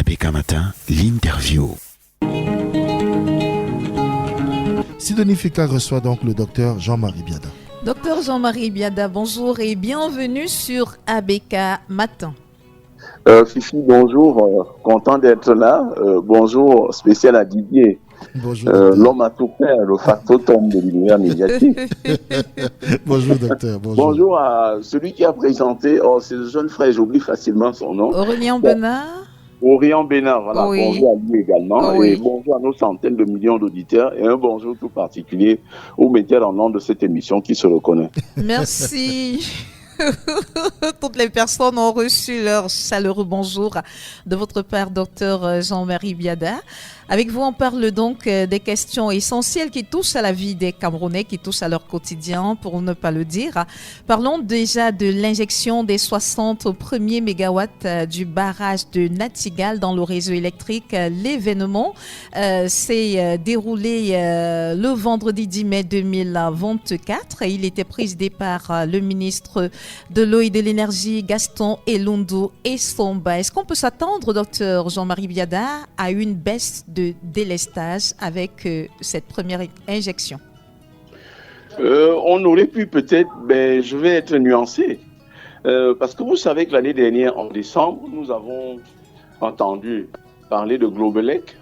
ABK Matin, l'interview. Sidonie Fika reçoit donc le docteur Jean-Marie Biada. Docteur Jean-Marie Biada, bonjour et bienvenue sur ABK Matin. Fifi, bonjour, content d'être là. Bonjour, spécial à Didier. Bonjour, l'homme à tout faire, le factotum de l'univers médiatique. Bonjour, docteur. Bonjour à celui qui a présenté, c'est le jeune frère, j'oublie facilement son nom. Aurélien Bénard. Aurélien Bénard, voilà. Oui. Bonjour à lui également. Oui. Et bonjour à nos centaines de millions d'auditeurs. Et un bonjour tout particulier aux médias en nom de cette émission qui se reconnaît. Merci. Toutes les personnes ont reçu leur chaleureux bonjour de votre part, docteur Jean-Marie Biada. Avec vous, on parle donc des questions essentielles qui touchent à la vie des Camerounais, qui touchent à leur quotidien, pour ne pas le dire. Parlons déjà de l'injection des 60 premiers mégawatts du barrage de Natigal dans le réseau électrique. L'événement s'est déroulé le vendredi 10 mai 2024. Il était présidé par le ministre de l'eau et de l'énergie, Gaston Elundu Essomba. Est-ce qu'on peut s'attendre, docteur Jean-Marie Biada, à une baisse de délestage avec cette première injection? On aurait pu peut-être, mais je vais être nuancé. Parce que vous savez que l'année dernière, en décembre, nous avons entendu parler de Globelec,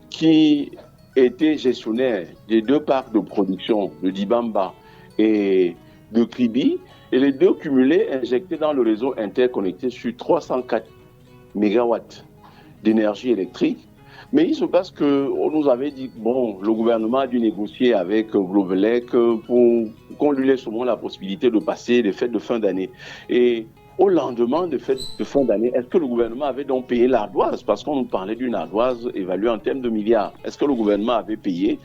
qui était gestionnaire des deux parcs de production, de Dibamba et de Kribi, et les deux cumulés injectés dans le réseau interconnecté sur 304 mégawatts d'énergie électrique. Mais il se passe qu'on nous avait dit que le gouvernement a dû négocier avec Globelec pour qu'on lui laisse au moins la possibilité de passer les fêtes de fin d'année. Et au lendemain des fêtes de fin d'année, est-ce que le gouvernement avait donc payé l'ardoise? Parce qu'on nous parlait d'une ardoise évaluée en termes de milliards. Est-ce que le gouvernement avait payé?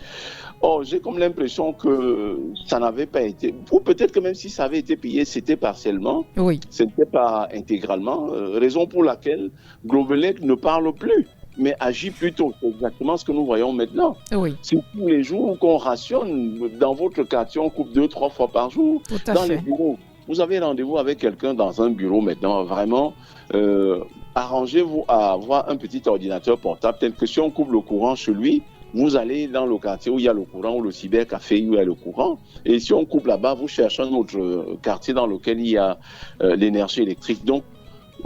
J'ai comme l'impression que ça n'avait pas été, ou peut-être que même si ça avait été payé, c'était partiellement, Oui. C'était pas intégralement, raison pour laquelle Globelec ne parle plus, mais agit plutôt. C'est exactement ce que nous voyons maintenant. Oui. C'est tous les jours qu'on rationne. Dans votre quartier, on coupe 2-3 fois par jour. Tout à dans fait. les bureaux. Vous avez rendez-vous avec quelqu'un dans un bureau maintenant, vraiment, arrangez-vous à avoir un petit ordinateur portable, tel que si on coupe le courant chez lui, vous allez dans le quartier où il y a le courant, ou le cybercafé où il y a le courant. Et si on coupe là-bas, vous cherchez un autre quartier dans lequel il y a l'énergie électrique. Donc,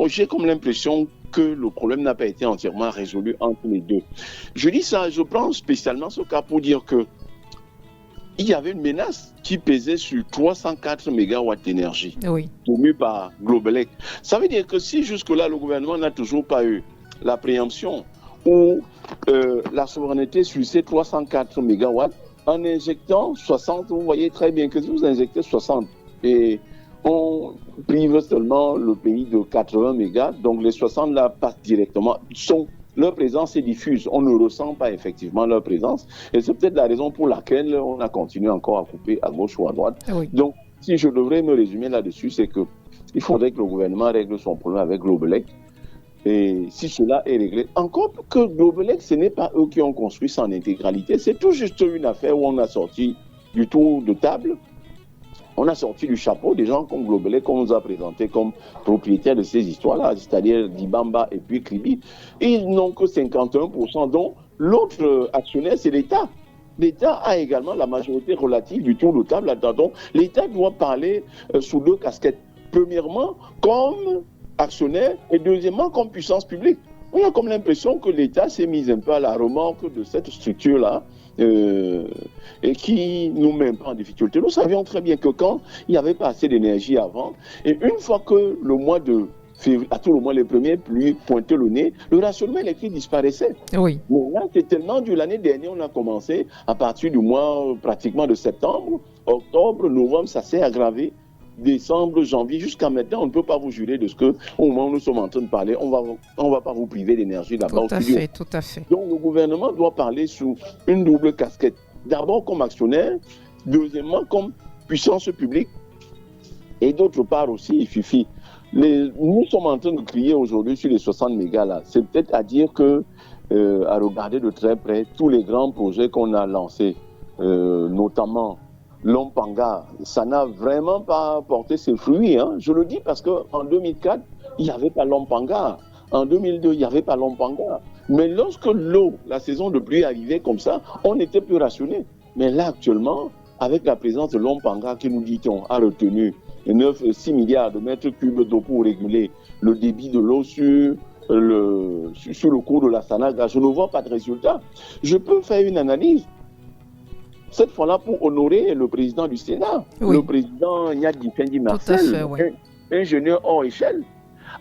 j'ai comme l'impression que le problème n'a pas été entièrement résolu entre les deux. Je dis ça, je prends spécialement ce cas pour dire que il y avait une menace qui pesait sur 304 mégawatts d'énergie, tenue par Globelec. Ça veut dire que si jusque-là, le gouvernement n'a toujours pas eu la préemption ou la souveraineté sur ces 304 mégawatts, en injectant 60, vous voyez très bien que si vous injectez 60 et on prive seulement le pays de 80 mégas, donc les 60 là passent directement, leur présence est diffuse, on ne ressent pas effectivement leur présence, et c'est peut-être la raison pour laquelle on a continué encore à couper à gauche ou à droite. Oui. Donc, si je devrais me résumer là-dessus, c'est que il faudrait que le gouvernement règle son problème avec Globelec. Et si cela est réglé, encore que Globelec, ce n'est pas eux qui ont construit ça en intégralité, c'est tout juste une affaire où on a sorti du tour de table, on a sorti du chapeau des gens comme Globelec qu'on nous a présentés comme propriétaires de ces histoires-là, c'est-à-dire Dibamba et puis Kribi. Ils n'ont que 51%, dont l'autre actionnaire, c'est l'État. L'État a également la majorité relative du tour de table là-dedans. Donc, l'État doit parler sous deux casquettes. Premièrement, comme actionnaire et deuxièmement, comme puissance publique. On a comme l'impression que l'État s'est mis un peu à la remorque de cette structure-là et qui nous met un peu en difficulté. Nous savions très bien que quand il n'y avait pas assez d'énergie à vendre, et une fois que le mois de février, à tout le moins les premières pluies pointaient le nez, le rationnement électrique disparaissait. Oui. Mais là, c'est tellement dur. L'année dernière, on a commencé à partir du mois pratiquement de septembre, octobre, novembre, ça s'est aggravé. Décembre, janvier, jusqu'à maintenant, on ne peut pas vous jurer de ce que, au moment où nous sommes en train de parler, on va pas vous priver d'énergie là-bas. Tout à fait. Donc, le gouvernement doit parler sous une double casquette. D'abord comme actionnaire, deuxièmement comme puissance publique, et d'autre part aussi, Fifi. Nous sommes en train de crier aujourd'hui sur les 60 mégas là. C'est peut-être à dire que, à regarder de très près, tous les grands projets qu'on a lancés, notamment Lompanga, ça n'a vraiment pas porté ses fruits. Hein. Je le dis parce qu'en 2004, il n'y avait pas Lompanga. En 2002, il n'y avait pas Lompanga. Mais lorsque la saison de pluie arrivait comme ça, on était plus rationné. Mais là, actuellement, avec la présence de Lompanga, qui nous dit-on a retenu 6 milliards de mètres cubes d'eau pour réguler le débit de l'eau sur le cours de la Sanaga, je ne vois pas de résultat. Je peux faire une analyse, cette fois-là pour honorer le président du Sénat, le président Nyadi Fendi Marcel, ingénieur hors échelle,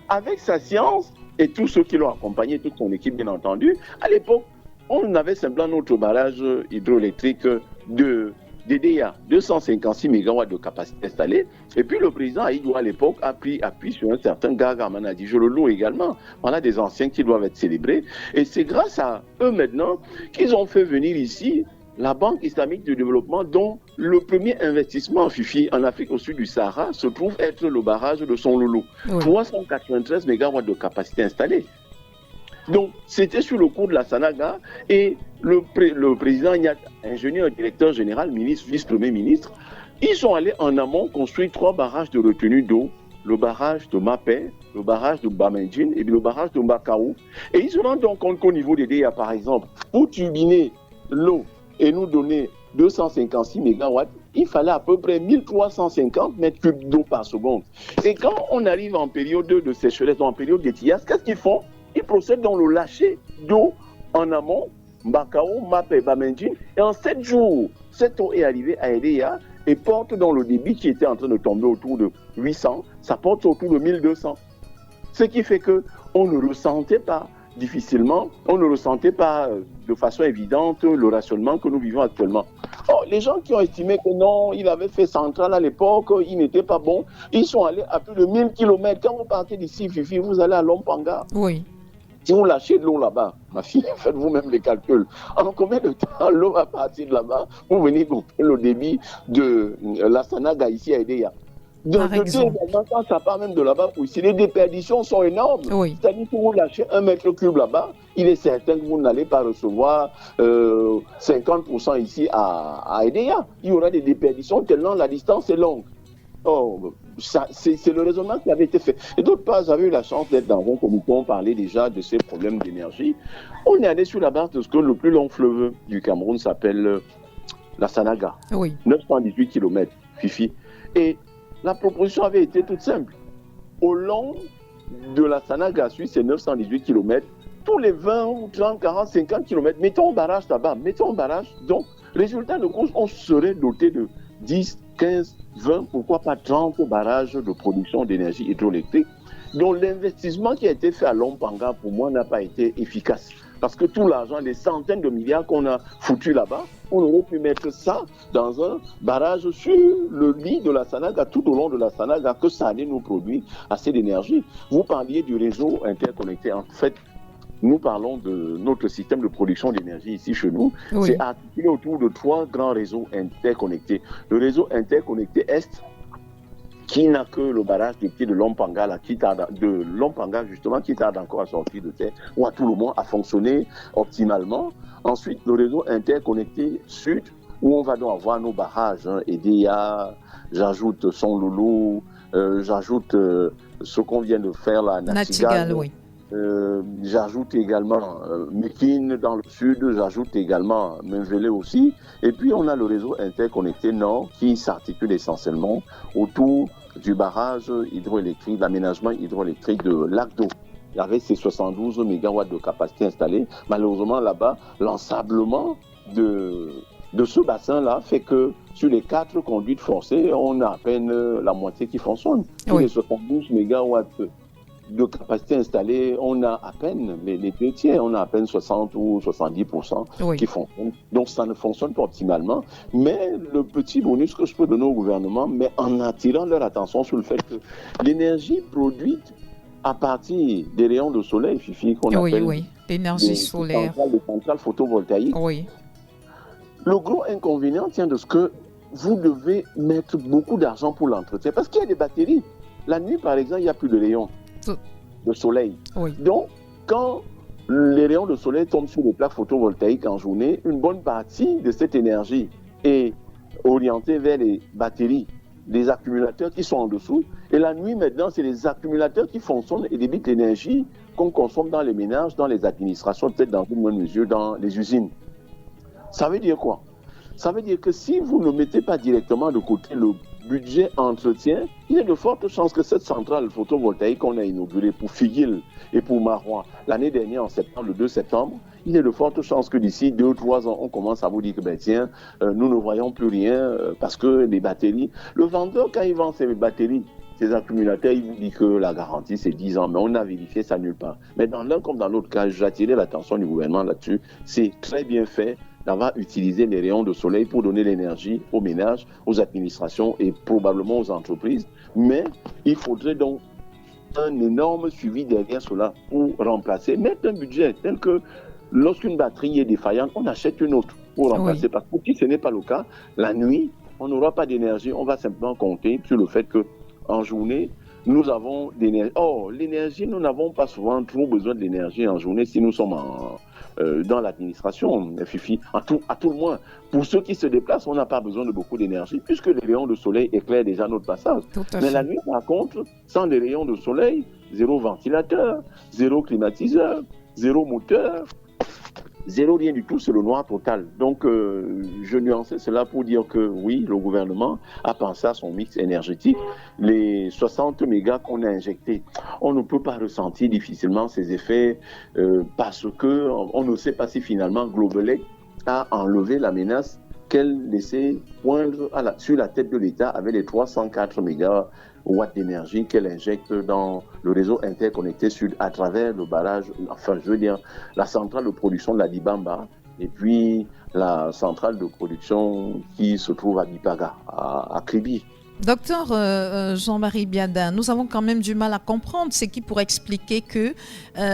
avec sa science et tous ceux qui l'ont accompagné, toute son équipe bien entendu. À l'époque, on avait simplement notre barrage hydroélectrique de DDA, 256 MW de capacité installée. Et puis le président Aïdou à l'époque a pris appui sur un certain Gaga Manadi. Je le loue également. On a des anciens qui doivent être célébrés. Et c'est grâce à eux maintenant qu'ils ont fait venir ici la Banque islamique de développement, dont le premier investissement en Fifi en Afrique au sud du Sahara se trouve être le barrage de Son Loulou. 393 MW de capacité installée. Donc, c'était sur le cours de la Sanaga et le président Nyat, ingénieur, directeur général, ministre, vice-premier ministre, ils sont allés en amont construire 3 barrages de retenue d'eau, le barrage de Mapé, le barrage de Bamendjin et le barrage de Mbakaou. Et ils se rendent donc compte qu'au niveau des DEA, par exemple, pour turbiner l'eau et nous donner 256 MW, il fallait à peu près 1350 mètres cubes d'eau par seconde. Et quand on arrive en période de sécheresse, en période d'étiage, qu'est-ce qu'ils font? Ils procèdent dans le lâcher d'eau en amont, Mbakao, Mapé, Bamendjin, et en 7 jours, cette eau est arrivée à EDEA et porte dans le débit qui était en train de tomber autour de 800, ça porte autour de 1200. Ce qui fait qu'on ne ressentait pas difficilement, on ne ressentait pas de façon évidente le rationnement que nous vivons actuellement. Oh, les gens qui ont estimé que non, il avait fait central à l'époque, il n'était pas bon, ils sont allés à plus de 1000 km. Quand vous partez d'ici, Fifi, vous allez à Lompanga. Oui. Si vous lâchez de l'eau là-bas, ma fille, faites vous-même les calculs. En combien de temps l'eau va partir de là-bas pour venir gonfler le débit de la Sanaga ici à Edea? Par exemple. Quand ça part même de là-bas pour ici, les déperditions sont énormes. Oui. C'est-à-dire que vous lâchez 1 mètre cube là-bas, il est certain que vous n'allez pas recevoir 50% ici à Edea. Il y aura des déperditions tellement la distance est longue. Oh, c'est le raisonnement qui avait été fait. Et d'autre part, j'avais eu la chance d'être dans un comité, on parlait déjà de ces problèmes d'énergie. On est allé sur la base de ce que le plus long fleuve du Cameroun s'appelle la Sanaga. Oui. 918 km, Fifi. Et la proposition avait été toute simple. Au long de la Sanaga, sur ces 918 km, tous les 20, 30, 40, 50 km, mettons un barrage là-bas, mettons un barrage. Donc, résultat de course, on serait doté de 10, 15, 20, pourquoi pas 30 barrages de production d'énergie hydroélectrique, dont l'investissement qui a été fait à Lompanga, pour moi, n'a pas été efficace. Parce que tout l'argent, les centaines de milliards qu'on a foutu là-bas, on aurait pu mettre ça dans un barrage sur le lit de la Sanaga, tout au long de la Sanaga, que ça allait nous produire assez d'énergie. Vous parliez du réseau interconnecté. En fait, nous parlons de notre système de production d'énergie ici chez nous. Oui. C'est articulé autour de 3 grands réseaux interconnectés. Le réseau interconnecté Est, qui n'a que le barrage de pied de Lompanga, là, qui tarde encore à sortir de terre, ou à tout le moins à fonctionner optimalement. Ensuite, le réseau interconnecté Sud, où on va donc avoir nos barrages, EDEA, j'ajoute Son Loulou, j'ajoute ce qu'on vient de faire là, Natigal, oui. J'ajoute également Mekine dans le sud, j'ajoute également Menvele aussi. Et puis on a le réseau interconnecté Nord qui s'articule essentiellement autour du barrage hydroélectrique, l'aménagement hydroélectrique de Lac-d'Eau. Il y avait ces 72 MW de capacité installée. Malheureusement là-bas, l'ensablement de ce bassin-là fait que sur les 4 conduites forcées, on a à peine la moitié qui fonctionne. Sur les 72 MW de capacité installée, on a à peine les 2 tiers, on a à peine 60 ou 70% qui fonctionnent. Donc ça ne fonctionne pas optimalement. Mais le petit bonus que je peux donner au gouvernement, mais en attirant leur attention sur le fait que l'énergie produite à partir des rayons de soleil, Fifi, qu'on appelle l'énergie solaire, des centrales photovoltaïques. Oui. Le gros inconvénient tient de ce que vous devez mettre beaucoup d'argent pour l'entretien, parce qu'il y a des batteries. La nuit, par exemple, il n'y a plus de rayons de soleil. Oui. Donc, quand les rayons de soleil tombent sur les plaques photovoltaïques en journée, une bonne partie de cette énergie est orientée vers les batteries, les accumulateurs qui sont en dessous. Et la nuit, maintenant, c'est les accumulateurs qui fonctionnent et débitent l'énergie qu'on consomme dans les ménages, dans les administrations, peut-être dans une moindre mesure dans les usines. Ça veut dire quoi? Ça veut dire que si vous ne mettez pas directement de côté le budget entretien, il y a de fortes chances que cette centrale photovoltaïque qu'on a inaugurée pour Figuil et pour Marois l'année dernière en septembre, le 2 septembre, il y a de fortes chances que d'ici 2 ou 3 ans, on commence à vous dire que nous ne voyons plus rien parce que les batteries, le vendeur quand il vend ses batteries, ces accumulateurs, il vous dit que la garantie c'est 10 ans, mais on a vérifié ça nulle part. Mais dans l'un comme dans l'autre cas, j'attirais l'attention du gouvernement là-dessus, c'est très bien fait d'avoir utilisé les rayons de soleil pour donner l'énergie aux ménages, aux administrations et probablement aux entreprises. Mais il faudrait donc un énorme suivi derrière cela pour remplacer, mettre un budget tel que lorsqu'une batterie est défaillante, on achète une autre pour remplacer. Oui. Parce que si ce n'est pas le cas, la nuit, on n'aura pas d'énergie. On va simplement compter sur le fait qu'en journée, nous avons d'énergie. Or, l'énergie, nous n'avons pas souvent trop besoin de l'énergie en journée si nous sommes dans l'administration, Fifi, à tout le moins. Pour ceux qui se déplacent, on n'a pas besoin de beaucoup d'énergie puisque les rayons de soleil éclairent déjà notre passage. Mais la nuit, par contre, sans les rayons de soleil, zéro ventilateur, zéro climatiseur, zéro moteur, zéro rien du tout, c'est le noir total. Donc, je nuançais cela pour dire que oui, le gouvernement a pensé à son mix énergétique. Les 60 mégas qu'on a injectés, on ne peut pas ressentir difficilement ces effets parce que on ne sait pas si finalement Globelec a enlevé la menace qu'elle laissait poindre sur la tête de l'État avec les 304 mégawatts d'énergie qu'elle injecte dans le réseau interconnecté sud à travers le barrage, la centrale de production de la Dibamba et puis la centrale de production qui se trouve à Bipaga, à Kribi. Docteur Jean-Marie Biada, nous avons quand même du mal à comprendre ce qui pourrait expliquer que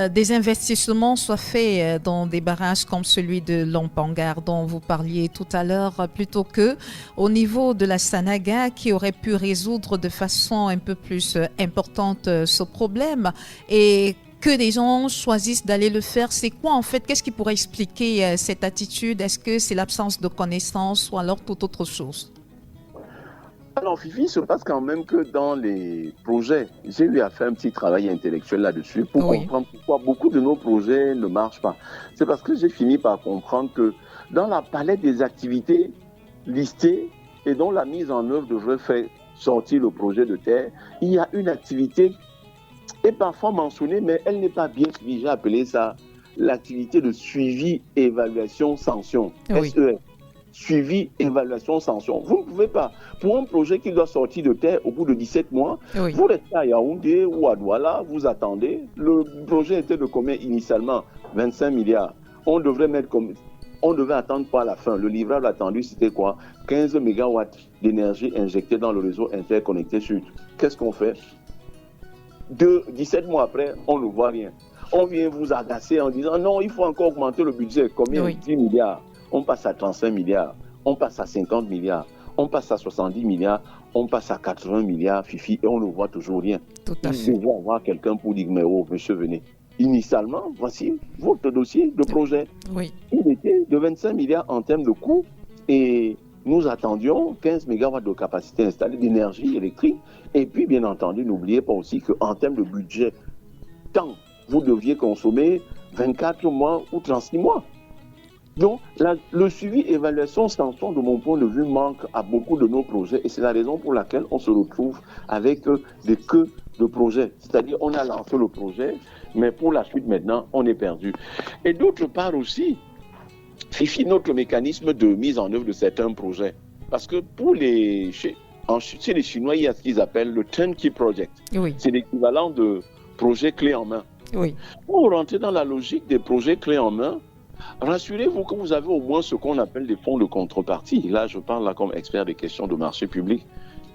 des investissements soient faits dans des barrages comme celui de Lampangar dont vous parliez tout à l'heure, plutôt que au niveau de la Sanaga qui aurait pu résoudre de façon un peu plus importante ce problème et que des gens choisissent d'aller le faire. C'est quoi en fait? Qu'est-ce qui pourrait expliquer cette attitude? Est-ce que c'est l'absence de connaissances ou alors toute autre chose? Alors, Fifi, il se passe quand même que dans les projets, j'ai eu à faire un petit travail intellectuel là-dessus pour comprendre pourquoi beaucoup de nos projets ne marchent pas. C'est parce que j'ai fini par comprendre que dans la palette des activités listées et dont la mise en œuvre devrait faire sortir le projet de terre, il y a une activité est parfois mentionnée, mais elle n'est pas bien suivie. J'ai appelé ça l'activité de suivi, évaluation, sanction, SES. Suivi, évaluation, sanction. Vous ne pouvez pas, pour un projet qui doit sortir de terre au bout de 17 mois, vous restez à Yaoundé ou à Douala, vous attendez. Le projet était de combien initialement? 25 milliards. On devait attendre quoi à la fin? Le livrable attendu, c'était quoi? 15 mégawatts d'énergie injectée dans le réseau interconnecté sud. Qu'est-ce qu'on fait? 17 mois après, on ne voit rien. On vient vous agacer en disant non, il faut encore augmenter le budget. Combien? 10 milliards. On passe à 35 milliards, on passe à 50 milliards, on passe à 70 milliards, on passe à 80 milliards, Fifi, et on ne voit toujours rien. Tout à fait. Il devait avoir quelqu'un pour dire, mais oh, monsieur, venez. Initialement, voici votre dossier de projet. Oui. Il était de 25 milliards en termes de coûts et nous attendions 15 mégawatts de capacité installée d'énergie électrique. Et puis, bien entendu, n'oubliez pas aussi qu'en termes de budget, tant vous deviez consommer 24 mois ou 36 mois. Donc, le suivi, évaluation, sanction, de mon point de vue, manque à beaucoup de nos projets et c'est la raison pour laquelle on se retrouve avec des queues de projets. C'est-à-dire, on a lancé le projet, mais pour la suite, maintenant, on est perdu. Et d'autre part aussi, Fifi, notre mécanisme de mise en œuvre de certains projets. Parce que chez les Chinois, il y a ce qu'ils appellent le turnkey project. Oui. C'est l'équivalent de projet clé en main. Oui. Pour rentrer dans la logique des projets clés en main, rassurez-vous que vous avez au moins ce qu'on appelle des fonds de contrepartie. Là, je parle comme expert des questions de marché public.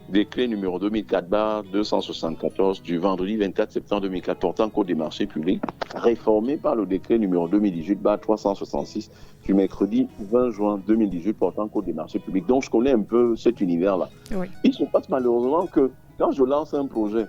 Décret numéro 2004/274 du vendredi 24 septembre 2004 portant code des marchés publics, réformé par le décret numéro 2018/366 du mercredi 20 juin 2018 portant code des marchés publics. Donc, je connais un peu cet univers-là. Oui. Il se passe malheureusement que quand je lance un projet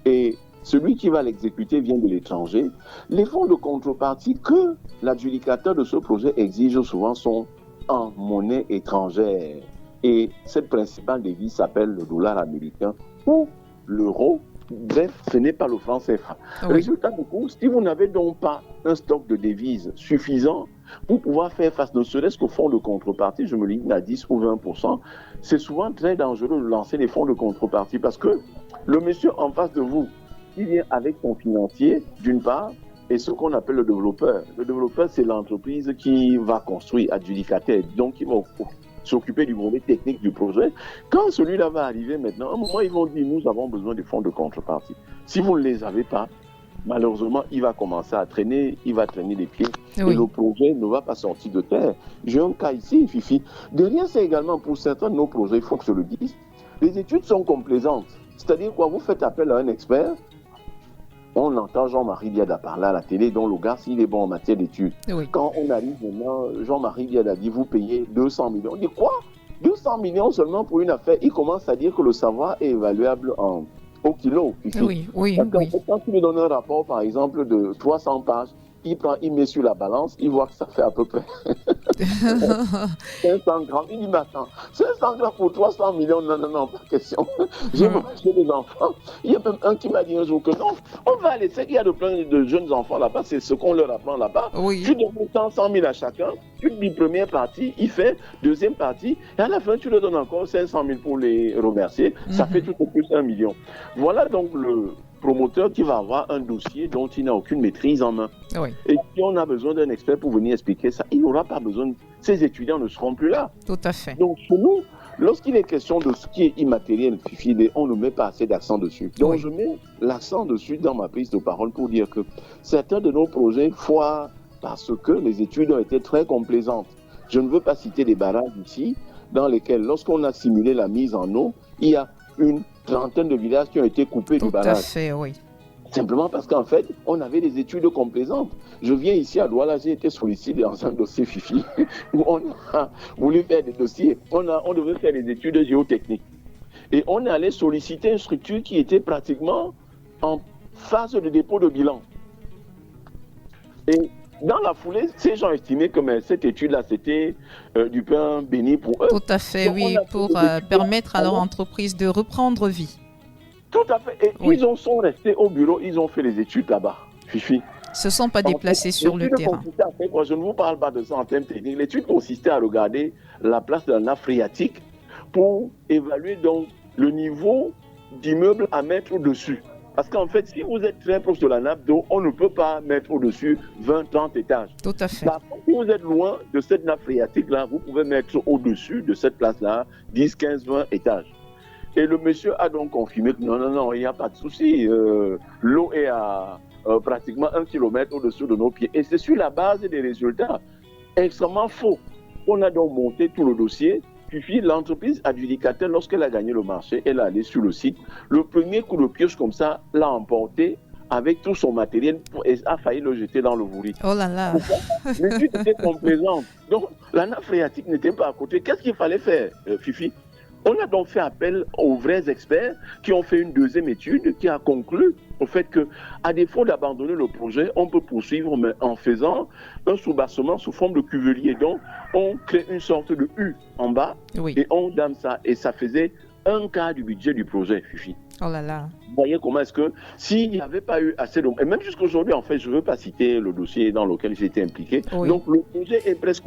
et celui qui va l'exécuter vient de l'étranger, les fonds de contrepartie que l'adjudicateur de ce projet exige souvent sont en monnaie étrangère. Et cette principale devise s'appelle le dollar américain ou l'euro Bref, ce n'est pas le franc CFA. Oui. Résultat du coup, si vous n'avez donc pas un stock de devises suffisant pour pouvoir faire face, ne serait-ce qu'aux fonds de contrepartie, je me limite à 10 ou 20%, c'est souvent très dangereux de lancer les fonds de contrepartie parce que le monsieur en face de vous, il vient avec son financier, d'une part, et ce qu'on appelle le développeur. Le développeur, c'est l'entreprise qui va construire, adjudicataire, donc qui va s'occuper du volet technique du projet. Quand celui-là va arriver maintenant, à un moment, ils vont dire, nous avons besoin des fonds de contrepartie. Si vous ne les avez pas, malheureusement, il va commencer à traîner, il va traîner les pieds, Oui. et le projet ne va pas sortir de terre. J'ai un cas ici, Fifi. Derrière, c'est également pour certains de nos projets, il faut que je le dise, les études sont complaisantes. C'est-à-dire quoi, vous faites appel à un expert, on entend Jean-Marie Biada parler à la télé, dont le gars, s'il est bon en matière d'études. Oui. Quand on arrive maintenant, Jean-Marie Biada dit, vous payez 200 millions. On dit quoi? 200 millions seulement pour une affaire? Il commence à dire que le savoir est évaluable au kilo. Oui. Parce qu'en fait, quand tu lui donnes un rapport, par exemple, de 300 pages, il met sur la balance, il voit que ça fait à peu près 500 grammes. Il dit, mais attends, 500 grammes pour 300 millions, non, pas question. J'ai mangé des enfants. Il y a même un qui m'a dit un jour que non, on va laisser, il y a plein de jeunes enfants là-bas, c'est ce qu'on leur apprend là-bas. Oui. Tu donnes 100 000 à chacun, tu te dis première partie, il fait deuxième partie, et à la fin, tu leur donnes encore 500 000 pour les remercier. Ça fait tout au plus 1 million. Voilà donc le promoteur qui va avoir un dossier dont il n'a aucune maîtrise en main. Oui. Et si on a besoin d'un expert pour venir expliquer ça, il n'aura pas besoin, ces étudiants ne seront plus là. Tout à fait. Donc chez nous, lorsqu'il est question de ce qui est immatériel, on ne met pas assez d'accent dessus. Donc Oui. je mets l'accent dessus dans ma prise de parole pour dire que certains de nos projets foirent parce que les études ont été très complaisantes. Je ne veux pas citer des barrages ici, dans lesquels, lorsqu'on a simulé la mise en eau, il y a une trentaine de villages qui ont été coupés du Tout à barrage. fait, oui. Simplement parce qu'en fait, on avait des études complaisantes. Je viens ici à Douala, j'ai été sollicité dans un dossier Fifi, où on a voulu faire des dossiers. On devait faire des études géotechniques. Et on allait solliciter une structure qui était pratiquement en phase de dépôt de bilan. Et dans la foulée, ces gens estimaient que cette étude-là, c'était du pain béni pour eux. Tout à fait, Donc, oui, on a fait pour des études permettre à leur avant. entreprise de reprendre vie. Tout à fait. Et Oui. ils sont restés au bureau, ils ont fait les études là-bas, Fifi. Se sont pas déplacés sur le L'étude terrain. consistait à faire quoi? Je ne vous parle pas de ça en termes techniques. L'étude consistait à regarder la place de la nappe phréatique pour évaluer donc le niveau d'immeuble à mettre au-dessus. Parce qu'en fait, si vous êtes très proche de la nappe d'eau, on ne peut pas mettre au-dessus 20-30 étages. Tout à fait. Par contre, si vous êtes loin de cette nappe phréatique-là, vous pouvez mettre au-dessus de cette place-là 10, 15, 20 étages. Et le monsieur a donc confirmé que non, il n'y a pas de souci. L'eau est à pratiquement 1 kilomètre au-dessus de nos pieds. Et c'est sur la base des résultats extrêmement faux. On a donc monté tout le dossier. Puis l'entreprise adjudicataire, lorsqu'elle a gagné le marché, elle est allée sur le site. Le premier coup de pioche comme ça l'a emporté avec tout son matériel et a failli le jeter dans le vouri. Oh là là. L'étude était complaisante. Donc la nappe phréatique n'était pas à côté. Qu'est-ce qu'il fallait faire, Fifi? On a donc fait appel aux vrais experts qui ont fait une deuxième étude qui a conclu au fait que, à défaut d'abandonner le projet, on peut poursuivre mais en faisant un soubassement sous forme de cuvelier. Donc, on crée une sorte de U en bas Oui. et on dame ça. Et ça faisait un quart du budget du projet, Fifi. Oh là là. Vous voyez comment est-ce que, s'il n'y avait pas eu assez de... Et même jusqu'aujourd'hui, en fait, je ne veux pas citer le dossier dans lequel j'ai été impliqué. Oui. Donc, le projet est presque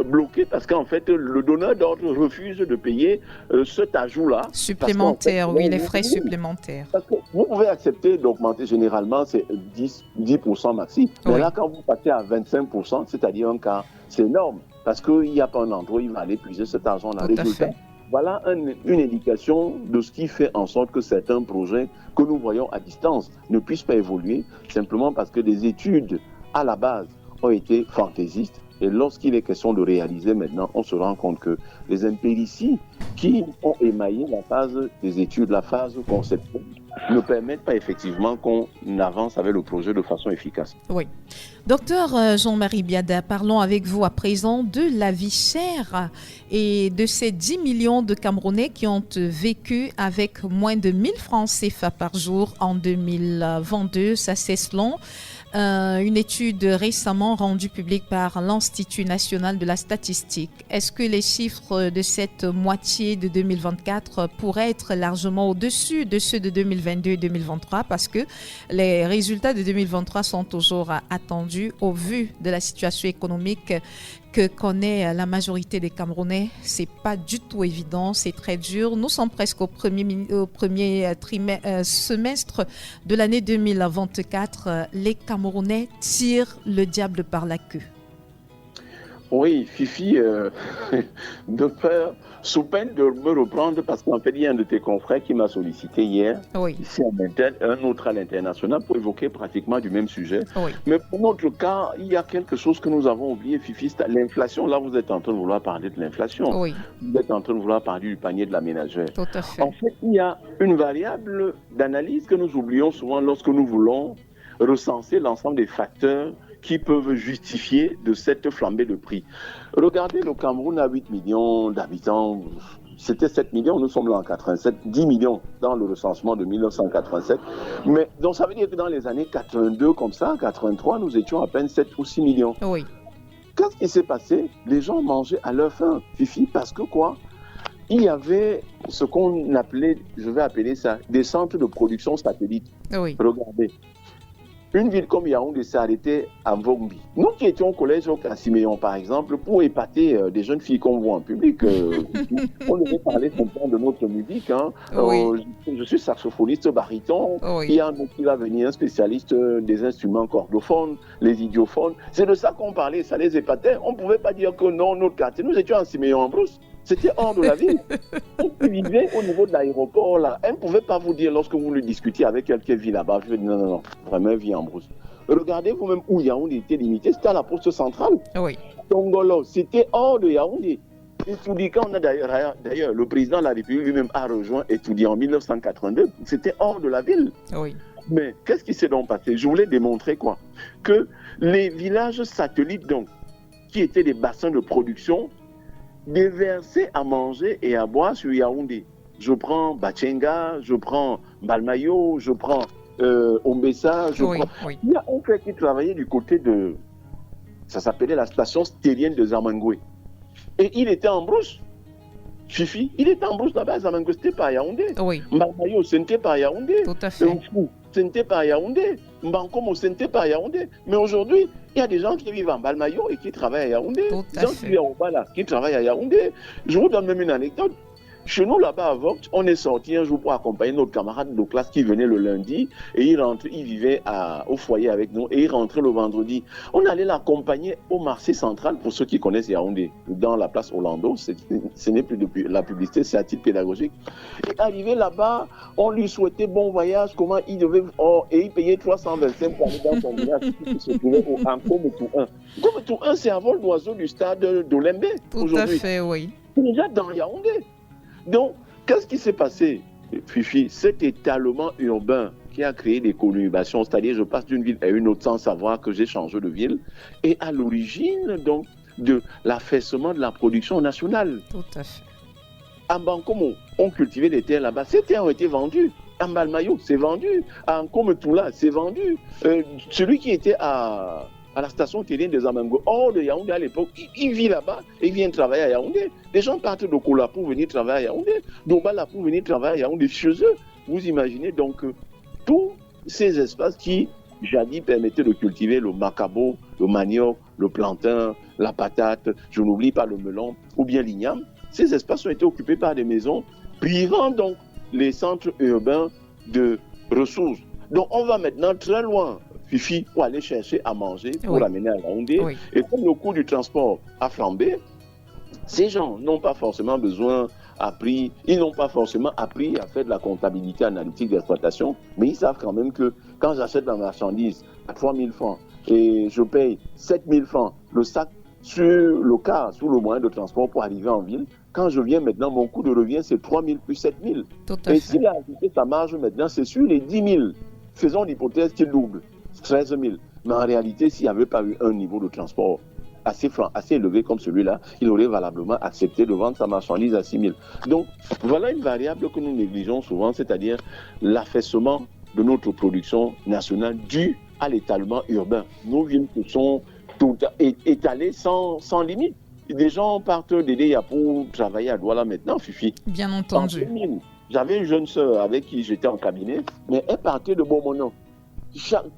bloqué parce qu'en fait, le donneur d'ordre refuse de payer cet ajout-là. Supplémentaire, Parce qu'en fait, oui, les frais supplémentaires. Parce que vous pouvez accepter d'augmenter généralement, c'est 10% maxi. Mais Oui. là, quand vous passez à 25%, c'est-à-dire un quart, c'est énorme. Parce qu'il n'y a pas un endroit où il va aller puiser cet argent-là. Tout à Résultat, fait. voilà une indication de ce qui fait en sorte que certains projets que nous voyons à distance ne puissent pas évoluer, simplement parce que des études à la base ont été fantaisistes. Et lorsqu'il est question de réaliser maintenant, on se rend compte que les impérities qui ont émaillé la phase des études, la phase conceptuelle, ne permettent pas effectivement qu'on avance avec le projet de façon efficace. Oui. Docteur Jean-Marie Biada, parlons avec vous à présent de la vie chère et de ces 10 millions de Camerounais qui ont vécu avec moins de 1000 francs CFA par jour en 2022. Ça, c'est selon une étude récemment rendue publique par l'Institut national de la statistique. Est-ce que les chiffres de cette moitié de 2024 pourraient être largement au-dessus de ceux de 2022 et 2023 parce que les résultats de 2023 sont toujours attendus au vu de la situation économique que connaît la majorité des Camerounais? C'est pas du tout évident, c'est très dur. Nous sommes presque au premier semestre de l'année 2024. Les Camerounais tirent le diable par la queue. Oui, Fifi, de peur, sous peine de me reprendre, parce qu'en fait, il y a un de tes confrères qui m'a sollicité hier, ici en interne, un autre à l'international, pour évoquer pratiquement du même sujet. Oui. Mais pour notre cas, il y a quelque chose que nous avons oublié, Fifi, c'est l'inflation. Là, vous êtes en train de vouloir parler de l'inflation. Oui. Vous êtes en train de vouloir parler du panier de la ménagère. Tout à fait. En fait, il y a une variable d'analyse que nous oublions souvent lorsque nous voulons recenser l'ensemble des facteurs qui peuvent justifier de cette flambée de prix. Regardez, le Cameroun a 8 millions d'habitants. C'était 7 millions, nous sommes là en 87, 10 millions dans le recensement de 1987. Mais donc ça veut dire que dans les années 82, comme ça, 83, nous étions à peine 7 ou 6 millions. Oui. Qu'est-ce qui s'est passé? Les gens mangeaient à leur faim, Fifi, parce que quoi? Il y avait ce qu'on appelait, je vais appeler ça, des centres de production satellites. Oui. Regardez. Une ville comme Yaoundé s'est arrêtée à Vombi. Nous qui étions au collège au Cassiméon, par exemple, pour épater des jeunes filles qu'on voit en public, on devait parler simplement de notre musique. Hein. Oui. Je suis saxophoniste baryton. Oui. Il y a un autre qui va venir, un spécialiste des instruments cordophones, les idiophones. C'est de ça qu'on parlait, ça les épatait. On ne pouvait pas dire que non, notre quartier, nous étions en Siméon-en-Brousse. C'était hors de la ville. On vivait au niveau de l'aéroport, là. Elle ne pouvait pas vous dire, lorsque vous le discutiez avec quelqu'un qui vit là-bas, je vais dire non, vraiment, elle vit en brousse. Regardez vous-même où Yaoundé était limité, c'était à la poste centrale. Oui. Tongolo, c'était hors de Yaoundé. Et Toudika, on a d'ailleurs, le président de la République lui-même a rejoint Etoudi en 1982. C'était hors de la ville. Oui. Mais qu'est-ce qui s'est donc passé? Je voulais démontrer quoi? Que les villages satellites, donc, qui étaient des bassins de production, déverser à manger et à boire sur Yaoundé. Je prends Bachenga, je prends Balmayo, je prends Ombessa, Oui. Il y a un frère qui travaillait du côté de... Ça s'appelait la station stérienne de Zamangoué. Et il était en brousse. Fifi, il était en brousse là-bas à Zamangoué, c'était pas à Yaoundé. Oui. Balmayo, c'était pas à Yaoundé. Tout à fait. C'était pas à Yaoundé. Mbankomo, c'était pas à Yaoundé. Mais aujourd'hui, il y a des gens qui vivent en Balmayo et qui travaillent à Yaoundé. Des gens qui vivent en Obala, qui travaillent à Yaoundé. Je vous donne même une anecdote. Chez nous, là-bas, à Vogt, on est sorti un jour pour accompagner notre camarade de classe qui venait le lundi et il vivait au foyer avec nous et il rentrait le vendredi. On allait l'accompagner au marché central, pour ceux qui connaissent Yaoundé, dans la place Orlando. Ce n'est plus depuis la publicité, c'est à titre pédagogique. Et arrivé là-bas, on lui souhaitait bon voyage, comment il devait... et il payait 325 pour aller dans son village qui se trouvait en Kometou 1. Kometou 1, c'est un vol d'oiseau du stade d'Olembe aujourd'hui. Tout à fait, oui. Déjà dans Yaoundé. Donc, qu'est-ce qui s'est passé, Fifi? Cet étalement urbain qui a créé des conurbations, c'est-à-dire je passe d'une ville à une autre sans savoir que j'ai changé de ville, est à l'origine donc de l'affaissement de la production nationale. Tout à fait. À Bankomo, on cultivait des terres là-bas. Ces terres ont été vendues. À Balmayo, c'est vendu. À Nkometoula, c'est vendu. Celui qui était à la station terrienne des Amango, hors de Yaoundé à l'époque, il vit là-bas et il vient travailler à Yaoundé. Les gens partent de Kola pour venir travailler à Yaoundé, d'Obala pour venir travailler à Yaoundé. Chez eux, vous imaginez donc tous ces espaces qui, jadis, permettaient de cultiver le macabo, le manioc, le plantain, la patate, je n'oublie pas le melon, ou bien l'igname. Ces espaces ont été occupés par des maisons, privant donc les centres urbains de ressources. Donc on va maintenant très loin, Fifi, pour aller chercher à manger, pour l'amener à Yaoundé. Oui. Et comme le coût du transport a flambé, ces gens n'ont pas forcément ils n'ont pas forcément appris à faire de la comptabilité analytique d'exploitation, mais ils savent quand même que quand j'achète la marchandise à 3 000 francs et je paye 7 000 francs le sac sur le car, sur le moyen de transport pour arriver en ville, quand je viens maintenant, mon coût de revient, c'est 3 000 plus 7 000. Et s'il a ajouté sa marge maintenant, c'est sur les 10 000. Faisons l'hypothèse qu'il double, 13 000. Mais en réalité, s'il n'y avait pas eu un niveau de transport assez élevé comme celui-là, il aurait valablement accepté de vendre sa marchandise à 6 000. Donc, voilà une variable que nous négligeons souvent, c'est-à-dire l'affaissement de notre production nationale due à l'étalement urbain. Nos villes se sont étalées sans limite. Des gens partent d'Edea pour travailler à Douala maintenant, Fifi. Bien En entendu. 2000, j'avais une jeune sœur avec qui j'étais en cabinet, mais elle partait de Bomono.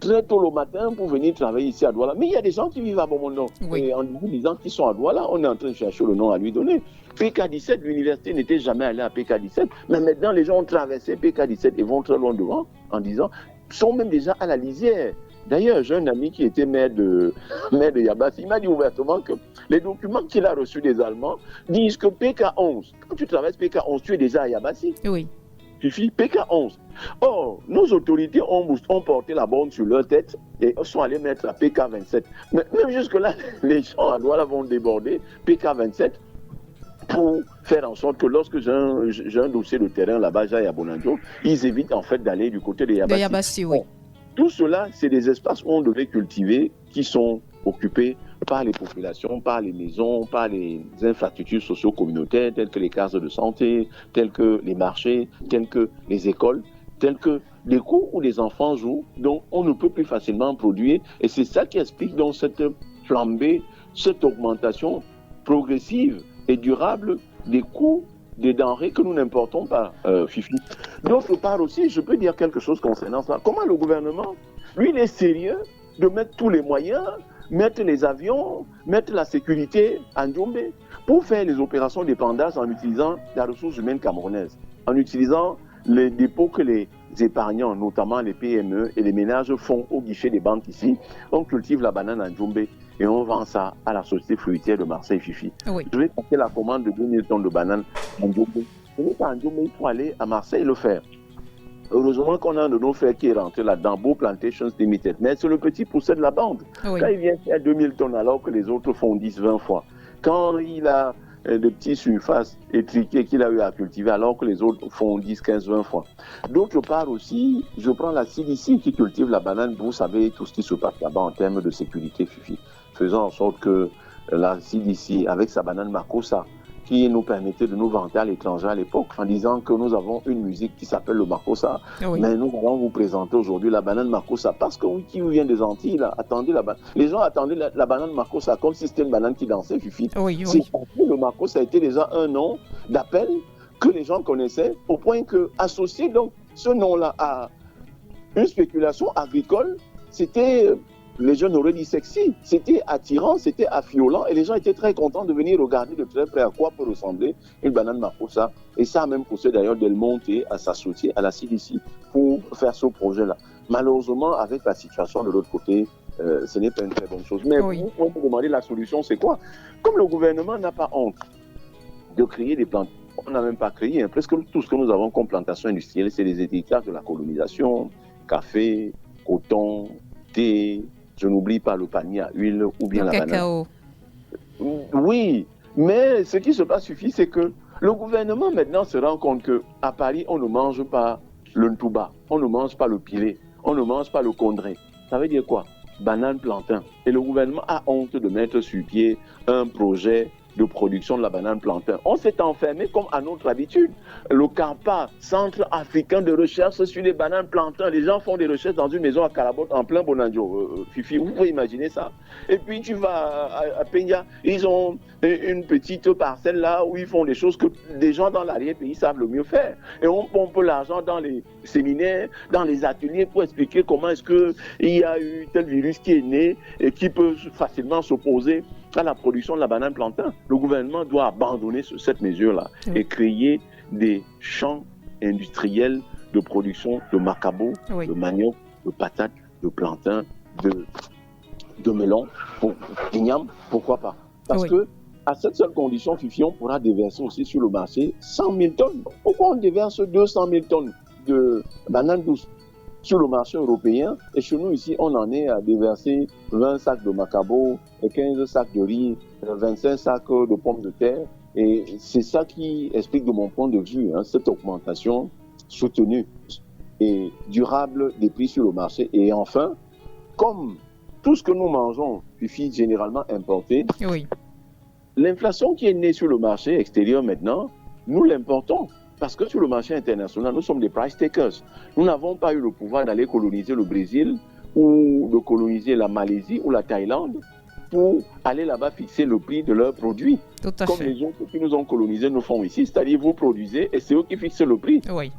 Très tôt le matin pour venir travailler ici à Douala. Mais il y a des gens qui vivent à Bomono. Oui. Et en vous disant qu'ils sont à Douala, on est en train de chercher le nom à lui donner. PK17, l'université n'était jamais allée à PK17. Mais maintenant, les gens ont traversé PK17 et vont très loin devant en disant, sont même déjà à la lisière. D'ailleurs, j'ai un ami qui était maire de Yabassi. Il m'a dit ouvertement que les documents qu'il a reçus des Allemands disent que PK11, quand tu traverses PK11, tu es déjà à Yabassi. Oui. Suffit PK11. Or, nos autorités ont porté la borne sur leur tête et sont allés mettre la PK27. Mais même jusque-là, les gens à Douala vont déborder PK27 pour faire en sorte que lorsque j'ai un dossier de terrain là-bas, à Bonanjo, ils évitent en fait d'aller du côté de Yabassi. De Yabassi, oui. Tout cela, c'est des espaces où on devait cultiver qui sont occupés par les populations, par les maisons, par les infrastructures socio-communautaires telles que les cases de santé, telles que les marchés, telles que les écoles, telles que les cours où les enfants jouent, donc on ne peut plus facilement produire. Et c'est ça qui explique donc cette flambée, cette augmentation progressive et durable des coûts des denrées que nous n'importons pas, Fifi. D'autre part aussi, je peux dire quelque chose concernant ça. Comment le gouvernement, lui, il est sérieux de mettre tous les moyens, mettre les avions, mettre la sécurité en Djombe pour faire les opérations d'épandage en utilisant la ressource humaine camerounaise, en utilisant les dépôts que les épargnants, notamment les PME et les ménages font au guichet des banques ici. On cultive la banane en Djombe et on vend ça à la société fruitière de Marseille, Fifi. Oui. Je vais passer la commande de 2000 tonnes de bananes en Djombe. Ce n'est pas en Djombe, il faut aller à Marseille le faire. Heureusement qu'on a un de nos frères qui est rentré là-dedans, Beau Plantations Limited. Mais c'est le petit poussé de la bande. Oui. Quand il vient faire 2000 tonnes alors que les autres font 10-20 fois. Quand il a de petites surfaces étriquées qu'il a eu à cultiver alors que les autres font 10-15-20 fois. D'autre part aussi, je prends la CDC qui cultive la banane. Vous savez tout ce qui se passe là-bas en termes de sécurité, Fifi. Faisant en sorte que la CDC, avec sa banane Makossa, qui nous permettait de nous vanter à l'étranger à l'époque, en disant que nous avons une musique qui s'appelle le Makossa, Oui. mais nous allons vous présenter aujourd'hui la banane Makossa, parce que oui, qui vient des Antilles, là, attendez la banane. Les gens attendaient la banane Makossa comme si c'était une banane qui dansait, Fifi. Oui, C'est oui. parce que le Makossa a été déjà un nom d'appel que les gens connaissaient, au point que associer donc ce nom-là à une spéculation agricole, c'était... Les jeunes auraient dit sexy, c'était attirant, c'était affiolant et les gens étaient très contents de venir regarder de très près à quoi peut ressembler une banane Makossa. Et ça a même poussé d'ailleurs Del Monte à s'associer à la CDC pour faire ce projet-là. Malheureusement, avec la situation de l'autre côté, ce n'est pas une très bonne chose. Mais Oui. vous me demandez la solution, c'est quoi? Comme le gouvernement n'a pas honte de créer des plantes, on n'a même pas créé, hein, presque tout ce que nous avons comme plantation industrielle, c'est les héritages de la colonisation, café, coton, thé. Je n'oublie pas le panier à huile ou bien Le la cacao. banane. Oui, mais ce qui se passe suffit, c'est que le gouvernement maintenant se rend compte qu'à Paris, on ne mange pas le ntouba, on ne mange pas le pilé, on ne mange pas le condré. Ça veut dire quoi? Banane, plantain. Et le gouvernement a honte de mettre sur pied un projet de production de la banane plantain. On s'est enfermé comme à notre habitude. Le CARPA, Centre africain de recherche sur les bananes plantain, les gens font des recherches dans une maison à Calabote en plein Bonanjo. Fifi, vous pouvez imaginer ça. Et puis tu vas à Peña, ils ont une petite parcelle là où ils font des choses que des gens dans l'arrière-pays savent le mieux faire. Et on pompe l'argent dans les séminaires, dans les ateliers pour expliquer comment est-ce qu'il y a eu tel virus qui est né et qui peut facilement s'opposer à la production de la banane plantain. Le gouvernement doit abandonner cette mesure-là et créer des champs industriels de production de macabo, de manioc, de patates, de plantain, de melon, d'igname, pourquoi pas? Parce que à cette seule condition, Fifi, on pourra déverser aussi sur le marché 100 000 tonnes. Pourquoi on déverse 200 000 tonnes de bananes douces sur le marché européen, et chez nous ici, on en est à déverser 20 sacs de macabo, 15 sacs de riz, 25 sacs de pommes de terre. Et c'est ça qui explique de mon point de vue cette augmentation soutenue et durable des prix sur le marché. Et enfin, comme tout ce que nous mangeons est généralement importé, l'inflation qui est née sur le marché extérieur maintenant, nous l'importons. Parce que sur le marché international, nous sommes des price takers. Nous n'avons pas eu le pouvoir d'aller coloniser le Brésil ou de coloniser la Malaisie ou la Thaïlande pour aller là-bas fixer le prix de leurs produits. Tout à Comme fait. les autres qui nous ont colonisés nous font ici, c'est-à-dire vous produisez et c'est eux qui fixent le prix. Oui.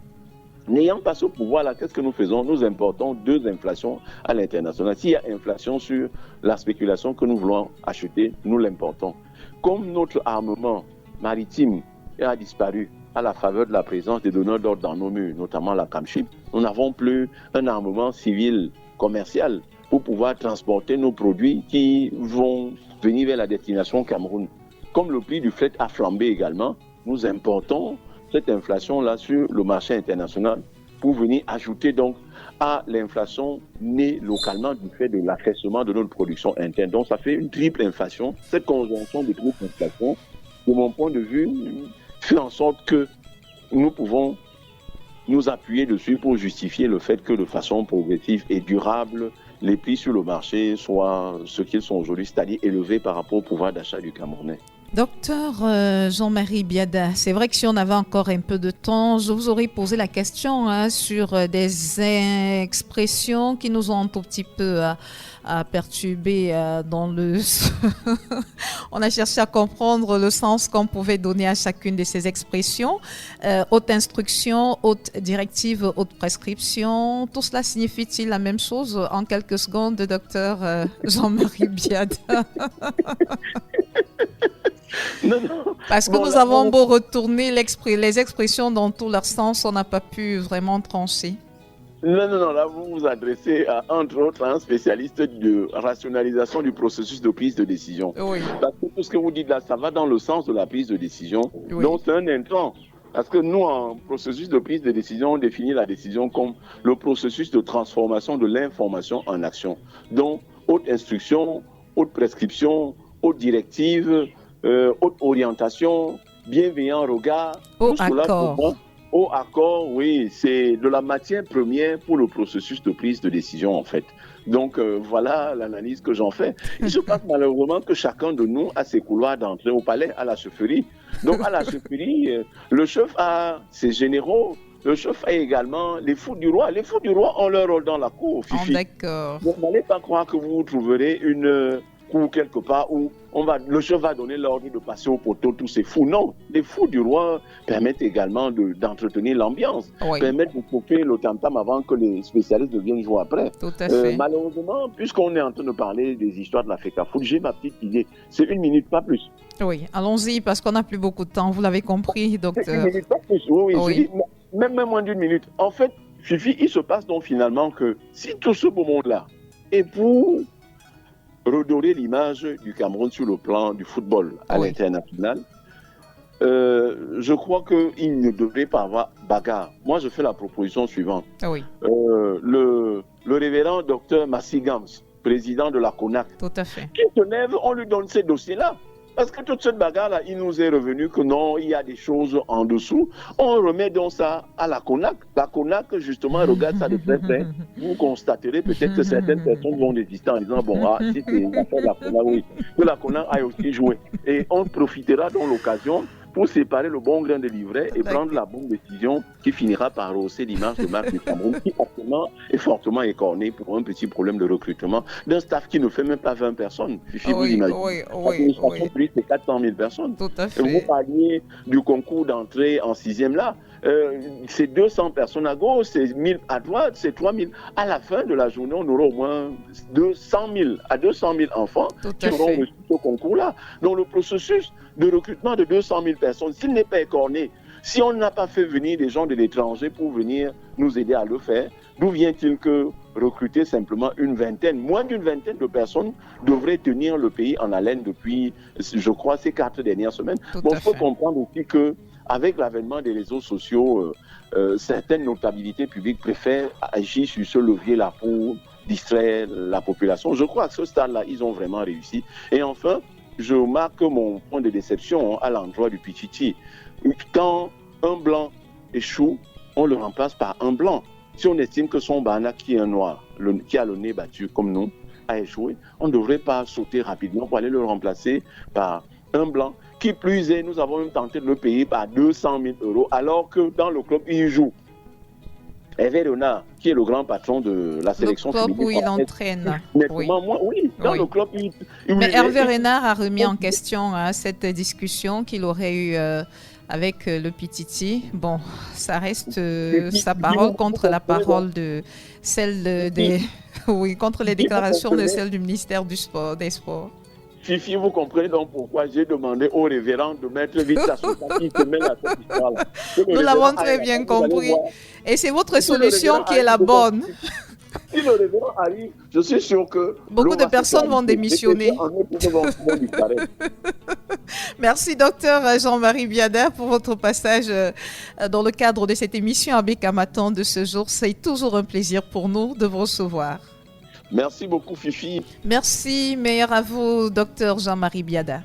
N'ayant pas ce pouvoir-là, qu'est-ce que nous faisons? Nous importons 2 inflations à l'international. S'il y a inflation sur la spéculation que nous voulons acheter, nous l'importons. Comme notre armement maritime a disparu à la faveur de la présence des donneurs d'ordre dans nos murs, notamment la Camship, nous n'avons plus un armement civil commercial pour pouvoir transporter nos produits qui vont venir vers la destination Cameroun. Comme le prix du fret a flambé également, nous importons cette inflation-là sur le marché international pour venir ajouter donc à l'inflation née localement du fait de l'affaissement de notre production interne. Donc ça fait une triple inflation. Cette conjonction de triple inflation, de mon point de vue, fait en sorte que nous pouvons nous appuyer dessus pour justifier le fait que de façon progressive et durable, les prix sur le marché soient ce qu'ils sont aujourd'hui, c'est-à-dire élevés par rapport au pouvoir d'achat du Camerounais. Docteur Jean-Marie Biada, c'est vrai que si on avait encore un peu de temps, je vous aurais posé la question sur des expressions qui nous ont un tout petit peu perturbés dans le... On a cherché à comprendre le sens qu'on pouvait donner à chacune de ces expressions. Haute instruction, haute directive, haute prescription, tout cela signifie-t-il la même chose? En quelques secondes, docteur Jean-Marie Biada. Non, non. Parce que Bon, nous là, avons beau retourner les expressions dans tout leur sens, on n'a pas pu vraiment trancher. Non, là, vous vous adressez à, entre autres, à un spécialiste de rationalisation du processus de prise de décision. Oui, Parce que tout ce que vous dites là, ça va dans le sens de la prise de décision. Oui. Donc, c'est un intrant. Parce que nous, en processus de prise de décision, on définit la décision comme le processus de transformation de l'information en action. Donc, haute instruction, haute prescription, haute directive, haute orientation, bienveillant regard. Au tout cela, accord. pour moi, au accord, oui, c'est de la matière première pour le processus de prise de décision, en fait. Donc, voilà l'analyse que j'en fais. Il se passe malheureusement que chacun de nous a ses couloirs d'entrée au palais, à la chefferie. Donc, à la chefferie, le chef a ses généraux, le chef a également les fous du roi. Les fous du roi ont leur rôle dans la cour, Oh, Fifi. d'accord. Donc, n'allez pas croire que vous trouverez une cour quelque part où le chef va donner l'ordre de passer au poteau tous ces fous. Non, les fous du roi permettent également d'entretenir l'ambiance, Oui, permettent de couper le tam-tam avant que les spécialistes ne viennent jouer après. tout à fait. Malheureusement, puisqu'on est en train de parler des histoires de la FECAFOOT, j'ai ma petite idée. C'est 1 minute, pas plus. Oui, allons-y parce qu'on n'a plus beaucoup de temps. Vous l'avez compris, C'est 1 docteur. minute, pas plus. Oui, Oui. je dis, même moins d'1 minute. En fait, Fifi, il se passe donc finalement que si tout ce beau monde-là est pour redorer l'image du Cameroun sur le plan du football à Oui. l'international, je crois qu'il ne devrait pas avoir bagarre. Moi, je fais la proposition suivante. Oui, Le révérend docteur Massi Gams, président de la CONAC, tout à fait. qui se lève, on lui donne ces dossiers-là. Parce que toute cette bagarre-là, il nous est revenu que non, il y a des choses en dessous. On remet donc ça à la CONAC. La CONAC, justement, regarde ça de très près. Vous constaterez peut-être que certaines personnes vont désister en disant, bon, si c'est une affaire de la CONAC, oui. Que la CONAC aille aussi jouer. Et on profitera dans l'occasion pour séparer le bon grain de livret et prendre la bonne décision qui finira par rehausser l'image de marque du Cameroun, qui actuellement est fortement écorné pour un petit problème de recrutement d'un staff qui ne fait même pas 20 personnes. Fifi, vous Oui, imaginez. oui, L'administration oui, publique, c'est 400 000 personnes. tout à Et vous fait. parliez du concours d'entrée en 6e là. C'est 200 personnes à gauche, c'est 1000 à droite, c'est 3000. À la fin de la journée, on aura au moins 200 000 à 200 000 enfants Tout qui à auront fait. reçu ce concours-là. Donc le processus de recrutement de 200 000 personnes, s'il n'est pas écorné, si on n'a pas fait venir des gens de l'étranger pour venir nous aider à le faire, d'où vient-il que recruter simplement une vingtaine, moins d'une vingtaine de personnes devraient tenir le pays en haleine depuis, je crois, ces 4 dernières semaines. Tout Bon, à il faut fait. comprendre aussi que avec l'avènement des réseaux sociaux, certaines notabilités publiques préfèrent agir sur ce levier-là pour distraire la population. Je crois qu'à ce stade-là, ils ont vraiment réussi. Et enfin, je marque mon point de déception à l'endroit du Pichichi. Quand un blanc échoue, on le remplace par un blanc. Si on estime que son bana qui est un noir, qui a le nez battu comme nous, a échoué, on ne devrait pas sauter rapidement pour aller le remplacer par un blanc. Qui plus est, nous avons même tenté de le payer par 200 000 euros, alors que dans le club, il joue. Hervé Renard, qui est le grand patron de la Le sélection club féminine où il française. entraîne. Nettement, Oui. moi, oui, dans Oui. le club, Mais Hervé Renard a remis en question cette discussion qu'il aurait eue avec le Pititi. Bon, ça reste sa parole contre la parole de celle des oui, contre les déclarations de celle du ministère des Sports. Fifi, vous comprenez donc pourquoi j'ai demandé au révérend de mettre vite sa sauce qui se mêle à cette histoire-là. Nous l'avons très bien compris. Et c'est votre solution qui est la bonne. Si le révérend arrive, je suis sûr que beaucoup de personnes vont démissionner. Merci, docteur Jean-Marie Biada, pour votre passage dans le cadre de cette émission Abbé Kamaton de ce jour. C'est toujours un plaisir pour nous de vous recevoir. Merci beaucoup, Fifi. Merci, meilleur à vous, docteur Jean-Marie Biada.